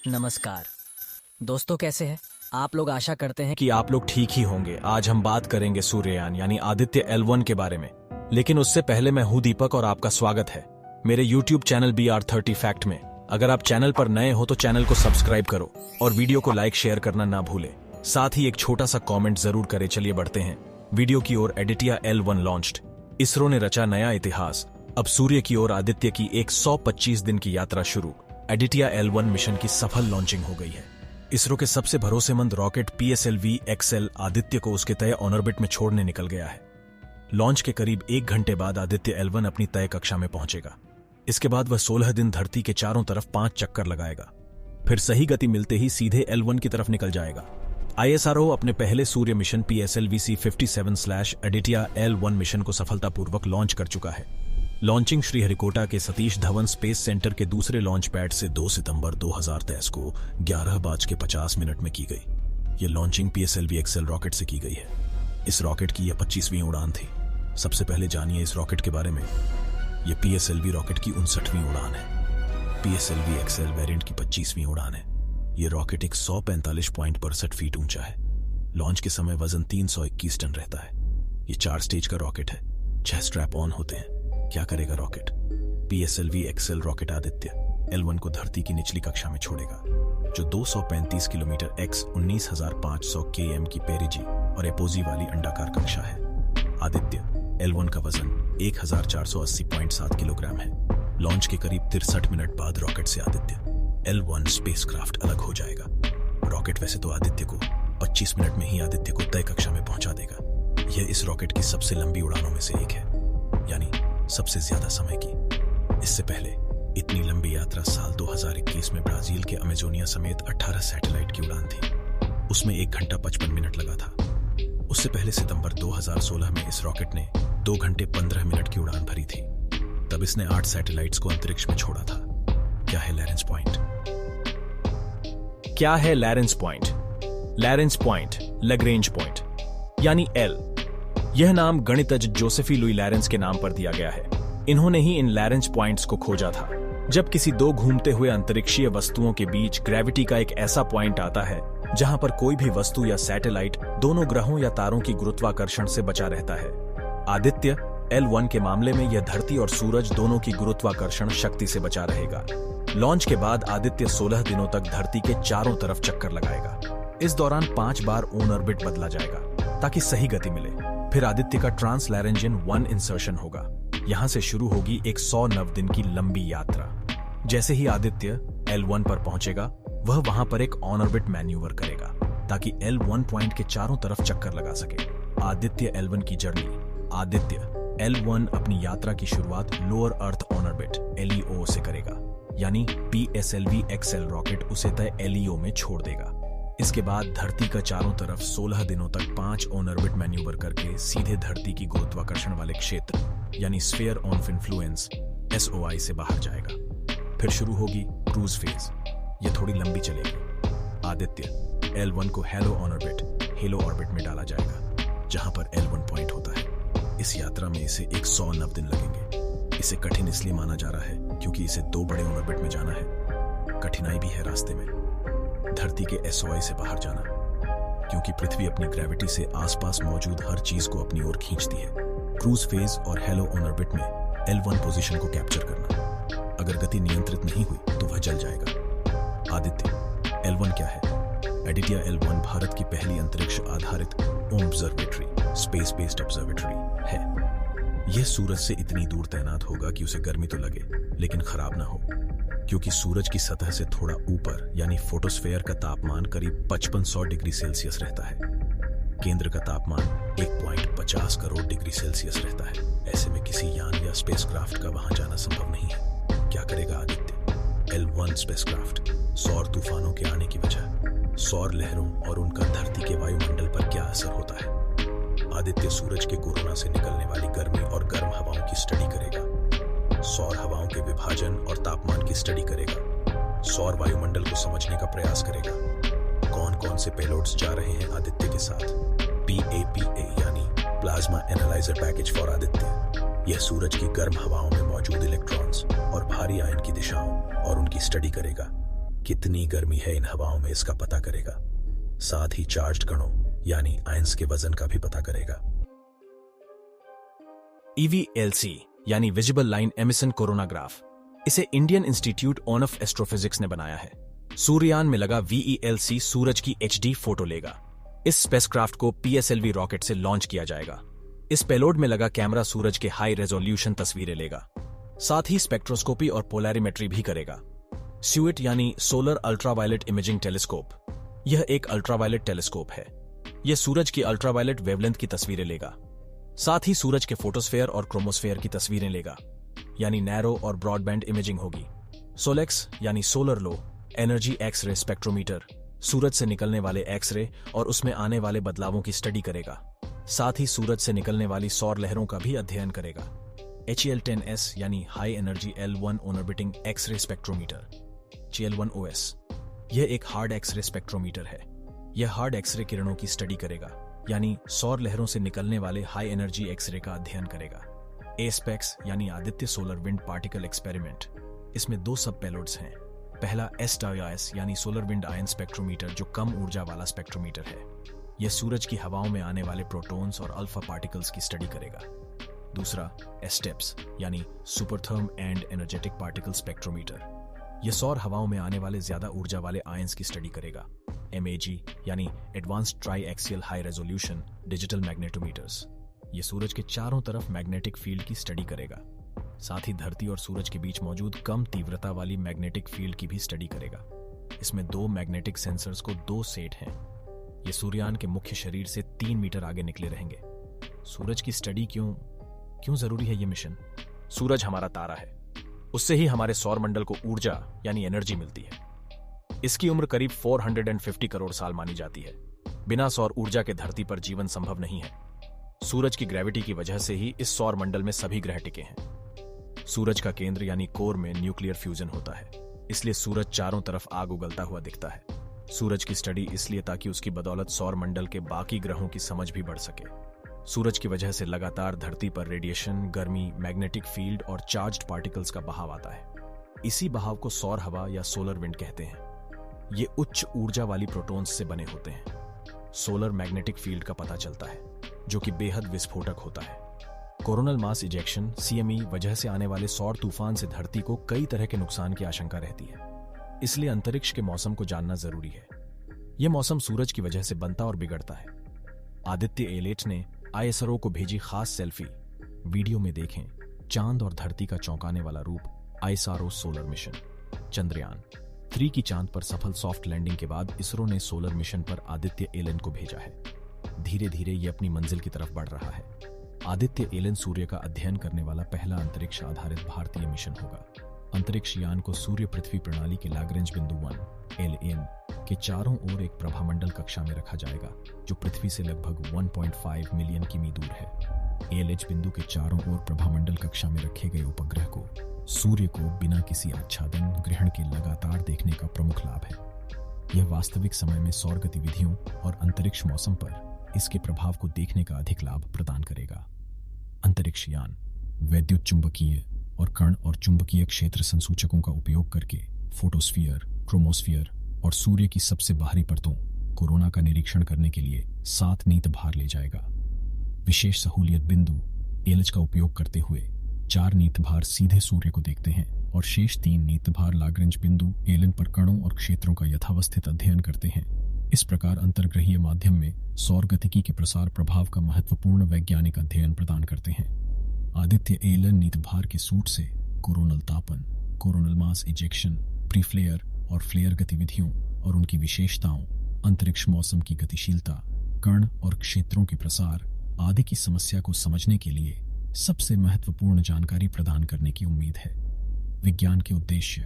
नमस्कार दोस्तों, कैसे हैं आप लोग। आशा करते हैं कि आप लोग ठीक ही होंगे। आज हम बात करेंगे सूर्ययान यानी आदित्य L1 के बारे में। लेकिन उससे पहले मैं हूं दीपक और आपका स्वागत है मेरे YouTube चैनल BR30 फैक्ट में। अगर आप चैनल पर नए हो तो चैनल को सब्सक्राइब करो और वीडियो को लाइक शेयर करना ना भूलें। साथ ही एक छोटा सा कमेंट जरूर करें। चलिए बढ़ते हैं वीडियो की ओर। Aditya L1 launched. इसरो ने रचा नया इतिहास। अब सूर्य की ओर आदित्य की 125 दिन की यात्रा शुरू। आदित्य L1 मिशन की सफल लॉन्चिंग हो गई है। इसरो के सबसे भरोसेमंद रॉकेट PSLV-XL आदित्य को उसके तय ऑर्बिट में छोड़ने निकल गया है। लॉन्च के करीब 1 घंटे बाद आदित्य L1 अपनी तय कक्षा में पहुंचेगा। इसके बाद वह 16 दिन धरती के चारों तरफ 5 चक्कर लगाएगा। फिर सही गति मिलते ही सीधे L1 की तरफ निकल जाएगा। ISRO अपने पहले सूर्य मिशन PSLV-C57/आदित्य L1 मिशन को सफलतापूर्वक लॉन्च कर चुका है। लॉन्चिंग श्रीहरिकोटा के सतीश धवन स्पेस सेंटर के दूसरे लॉन्च पैड से 2 सितंबर 2023 को 11:50 में की गई। यह लॉन्चिंग PSLV-XL रॉकेट से की गई है। इस रॉकेट की यह 25वीं उड़ान थी। सबसे पहले जानिए इस रॉकेट के बारे में। यह PSLV रॉकेट की 59वीं उड़ान है। PSLV-XL वेरिएंट की 25वीं उड़ान है। यह रॉकेट 145.62 फीट ऊंचा है। लॉन्च के समय वजन 321 टन रहता है। यह 4 स्टेज का रॉकेट है। 6 स्ट्रैप ऑन होते हैं। क्या करेगा rocket? PSLV-XL rocket Aditya L1 को धरती की निचली कक्षा में छोड़ेगा, जो 235 किलोमीटर x 19,500 km की पेरिजी और एपोजी वाली अंडाकार कक्षा है। आदित्य L1 का वजन 1,480.7 किलोग्राम है। लॉन्च के करीब 63 मिनट बाद रॉकेट से आदित्य L1 स्पेसक्राफ्ट अलग हो जाएगा। रॉकेट वैसे तो आदित्य को 25 मिनट में ही आदित्य को तय कक्षा में पहुंचा देगा। यह इस रॉकेट की सबसे लंबी उड़ानों में से एक है, यानी सबसे ज्यादा समय की। इससे पहले इतनी लंबी यात्रा साल 2021 में ब्राजील के अमेजोनिया समेत 18 सैटेलाइट की उड़ान थी। उसमें 1 घंटा 55 मिनट लगा था। उससे पहले सितंबर 2016 में इस रॉकेट ने 2 घंटे 15 मिनट की उड़ान भरी थी। तब इसने 8 सैटेलाइट्स को अंतरिक्ष में छोड़ा था। क्या है लॉरेंस पॉइंट? क्या है Lawrence point? Lawrence point, Lagrange point यानी L। यह नाम गणितज्ञ जोसेफी लुई लॉरेंस के नाम पर दिया गया है। इन्होंने ही इन लॉरेंस पॉइंट्स को खोजा था। जब किसी 2 घूमते हुए अंतरिक्षीय वस्तुओं के बीच ग्रेविटी का एक ऐसा पॉइंट आता है जहां पर कोई भी वस्तु या सैटेलाइट दोनों ग्रहों या तारों की गुरुत्वाकर्षण से बचा रहता है। आदित्य L1 के मामले में यह धरती और सूरज दोनों की गुरुत्वाकर्षण शक्ति से बचा रहेगा। लॉन्च के बाद आदित्य 16 दिनों तक धरती के चारों तरफ चक्कर लगाएगा। इस दौरान 5 बार ऑन ऑर्बिट बदला जाएगा ताकि सही गति मिले। फिर आदित्य का ट्रांसलैरेंजियन 1 इंसर्शन होगा। यहां से शुरू होगी एक 109 दिन की लंबी यात्रा। जैसे ही आदित्य L1 पर पहुंचेगा, वह वहां पर एक ऑन ऑर्बिट मैन्यूवर करेगा ताकि L1 पॉइंट के चारों तरफ चक्कर लगा सके। आदित्य L1 की जर्नी। आदित्य L1 अपनी यात्रा की शुरुआत lower earth on orbit LEO से करेगा, यानी PSLV-XL रॉकेट उसे तय LEO में छोड़ देगा। इसके बाद धरती का चारों तरफ 16 दिनों तक 5 ऑन ऑर्बिट मैन्यूवर करके सीधे धरती की गुरुत्वाकर्षण वाले क्षेत्र यानी स्फीयर ऑफ इन्फ्लुएंस SOI से बाहर जाएगा। फिर शुरू होगी क्रूज फेज। यह थोड़ी लंबी चलेगी। आदित्य L1 को हेलो ऑर्बिट में डाला जाएगा, जहां पर L1 पॉइंट होता है। इस यात्रा में इसे 109 दिन लगेंगे। इसे कठिन इसलिए माना जा रहा है क्योंकि इसे 2 बड़े ऑन ऑर्बिट में जाना है। कठिनाई भी है रास्ते में। धरती के SOI से बाहर जाना, क्योंकि पृथ्वी अपनी ग्रेविटी से आसपास मौजूद हर चीज को अपनी ओर खींचती है। क्रूज फेज और हेलो ऑन ऑर्बिट में L1 पोजीशन को कैप्चर करना। अगर गति नियंत्रित नहीं हुई तो वह जल जाएगा। आदित्य L1 क्या है? आदित्य L1 भारत की पहली अंतरिक्ष आधारित ऑब्जर्वेटरी, स्पेस बेस्ड ऑब्जर्वेटरी है। यह सूरज से इतनी दूर तैनात होगा कि उसे गर्मी तो लगे लेकिन खराब ना हो, क्योंकि सूरज की सतह से थोड़ा ऊपर यानी फोटोस्फेयर का तापमान करीब 5500 डिग्री सेल्सियस रहता है। केंद्र का तापमान 1.50 करोड़ डिग्री सेल्सियस रहता है। ऐसे में किसी यान या स्पेसक्राफ्ट का वहां जाना संभव नहीं है। क्या करेगा आदित्य L1 स्पेसक्राफ्ट? सौर तूफानों के आने की वजह, सौर लहरों और उनका धरती के वायुमंडल पर क्या असर होता है। आदित्य सूरज के कोरोना से निकलने वाली गर्मी और गर्म हवाओं की स्टडी करेगा। सौर हवाओं के विभाजन और तापमान की स्टडी करेगा। सौर वायुमंडल को समझने का प्रयास करेगा। कौन कौन से पेलोड्स जा रहे हैं आदित्य के साथ? PAPA यानी plasma analyser package for Aditya. यह सूरज की गर्म हवाओं में मौजूद इलेक्ट्रॉन्स और भारी आयन की दिशाओं और उनकी स्टडी करेगा। कितनी गर्मी है इन हवाओं में इसका पता करेगा। साथ ही चार्ज्ड कणों यानी आयंस के वजन का भी पता करेगा। EVLC यानी विजिबल लाइन एमिशन कोरोनाग्राफ, इसे इंडियन इंस्टीट्यूट ऑफ एस्ट्रोफिजिक्स ने बनाया है। सूर्ययान में लगा VELC सूरज की HD फोटो लेगा। इस स्पेसक्राफ्ट को PSLV रॉकेट से लॉन्च किया जाएगा। इस पेलोड में लगा कैमरा सूरज के हाई रेजोल्यूशन तस्वीरें लेगा, साथ ही स्पेक्ट्रोस्कोपी और पोलैरिमेट्री भी करेगा। स्यूइट यानी सोलर अल्ट्रावायलेट इमेजिंग टेलीस्कोप, यह एक अल्ट्रावायलेट टेलीस्कोप है। यह सूरज की अल्ट्रावायलेट वेवलेंथ की तस्वीरें लेगा, साथ ही सूरज के फोटोस्फेयर और क्रोमोस्फेयर की तस्वीरें लेगा, यानी नैरो और ब्रॉडबैंड इमेजिंग होगी। सोलेक्स यानी solar low energy x-ray spectrometer, सूरज से निकलने वाले एक्सरे और उसमें आने वाले बदलावों की स्टडी करेगा, साथ ही सूरज से निकलने वाली सौर लहरों का भी अध्ययन करेगा। HEL10S यानी high energy L1 orbiting X ray spectrometer, GL1OS, यह एक हार्ड एक्सरे स्पेक्ट्रोमीटर है। यह हार्ड एक्सरे किरणों की स्टडी करेगा, यानी सौर लहरों से निकलने वाले हाई एनर्जी एक्सरे का अध्ययन करेगा। ASPEX यानी Aditya solar wind particle experiment, इसमें 2 सब पेलोड्स हैं। पहला SWIS यानी सोलर विंड आयन स्पेक्ट्रोमीटर, जो कम ऊर्जा वाला स्पेक्ट्रोमीटर है। यह सूरज की हवाओं में आने वाले प्रोटॉन्स और अल्फा पार्टिकल्स की स्टडी करेगा। दूसरा STEPS यानी सुपरथर्म एंड एनर्जेटिक पार्टिकल स्पेक्ट्रोमीटर, यह सौर हवाओं में आने वाले ज्यादा ऊर्जा वाले आयंस की स्टडी करेगा। MAG यानी advanced triaxial high resolution digital magnetometers, यह सूरज के चारों तरफ मैग्नेटिक फील्ड की स्टडी करेगा, साथ ही धरती और सूरज के बीच मौजूद कम तीव्रता वाली मैग्नेटिक फील्ड की भी स्टडी करेगा। इसमें 2 मैग्नेटिक सेंसर्स को 2 सेट हैं। ये सूर्ययान के मुख्य शरीर से 3 मीटर आगे निकले रहेंगे। सूरज की स्टडी क्यों जरूरी है ये मिशन? सूरज हमारा तारा है, उससे ही हमारे सौर मंडल को ऊर्जा यानी एनर्जी मिलती है। इसकी उम्र करीब 450 करोड़ साल मानी जाती है। बिना सौर ऊर्जा के धरती पर जीवन संभव नहीं है। सूरज की ग्रेविटी की वजह से ही इस सौर मंडल में सभी ग्रह टिके हैं। सूरज का केंद्र यानी कोर में न्यूक्लियर फ्यूजन होता है, इसलिए सूरज चारों तरफ आग उगलता हुआ दिखता है। सूरज की स्टडी इसलिए ताकि उसकी बदौलत सौर मंडल के बाकी ग्रहों की समझ भी बढ़ सके। सूरज की वजह से लगातार धरती पर रेडिएशन, गर्मी, मैग्नेटिक फील्ड और चार्ज्ड पार्टिकल्स का बहाव आता है। इसी बहाव को सौर हवा या सोलर विंड कहते हैं। ये उच्च ऊर्जा वाली प्रोटॉन्स से बने होते हैं। सोलर मैग्नेटिक फील्ड का पता चलता है, जो कि बेहद विस्फोटक होता है। कोरोनल मास इजेक्शन CME वजह से आने वाले सौर तूफान से धरती को कई तरह के नुकसान की आशंका रहती है, इसलिए अंतरिक्ष के मौसम को जानना जरूरी है। यह मौसम सूरज की वजह से बनता और बिगड़ता है। आदित्य एलेट ने ISRO को भेजी खास सेल्फी, वीडियो में देखें चांद और धरती का चौंकाने वाला रूप। ISRO सोलर मिशन चंद्रयान 3 की चांद पर सफल सॉफ्ट लैंडिंग के बाद इसरो ने सोलर मिशन पर आदित्य एलन को भेजा है। धीरे धीरे ये अपनी मंजिल की तरफ बढ़ रहा है। आदित्य एलन सूर्य का अध्ययन करने वाला पहला अंतरिक्ष आधारित भारतीय मिशन होगा। अंतरिक्ष यान को सूर्य पृथ्वी प्रणाली के लाग्रेंज बिंदु 1 LN के चारों ओर एक प्रभामंडल कक्षा में रखा जाएगा, जो पृथ्वी से लगभग 1.5 मिलियन किमी दूर है। LH बिंदु के चारों ओर प्रभामंडल कक्षा में रखे गए उपग्रह को सूर्य को बिना किसी आच्छादन ग्रहण के लगातार देखने का प्रमुख लाभ है। यह वास्तविक समय में सौर गतिविधियों और अंतरिक्ष मौसम पर इसके प्रभाव को देखने का अधिक लाभ प्रदान करेगा। अंतरिक्ष यान वैद्युत चुंबकीय और कण और चुंबकीय क्षेत्र संसूचकों का उपयोग करके फोटोस्फीयर, क्रोमोस्फीयर और सूर्य की सबसे बाहरी परतों कोरोना का निरीक्षण करने के लिए 7 नीत भार ले जाएगा। विशेष सहूलियत बिंदु एलएच का उपयोग करते हुए 4 नीत भार सीधे सूर्य को देखते हैं और शेष 3 नीत भार लाग्रेंज बिंदु एलन पर कणों और क्षेत्रों का यथावस्थित अध्ययन करते हैं। इस प्रकार अंतर्ग्रहीय माध्यम में सौर गतिकी के प्रसार प्रभाव का महत्वपूर्ण वैज्ञानिक अध्ययन प्रदान करते हैं। आदित्य एलन नीत भार के सूट से कोरोनल तापन, कोरोनल मास इजेक्शन, प्रीफ्लेयर और फ्लेयर गतिविधियों और उनकी विशेषताओं, अंतरिक्ष मौसम की गतिशीलता, कण और क्षेत्रों के प्रसार आदि की समस्या को समझने के लिए सबसे महत्वपूर्ण जानकारी प्रदान करने की उम्मीद है। विज्ञान के उद्देश्य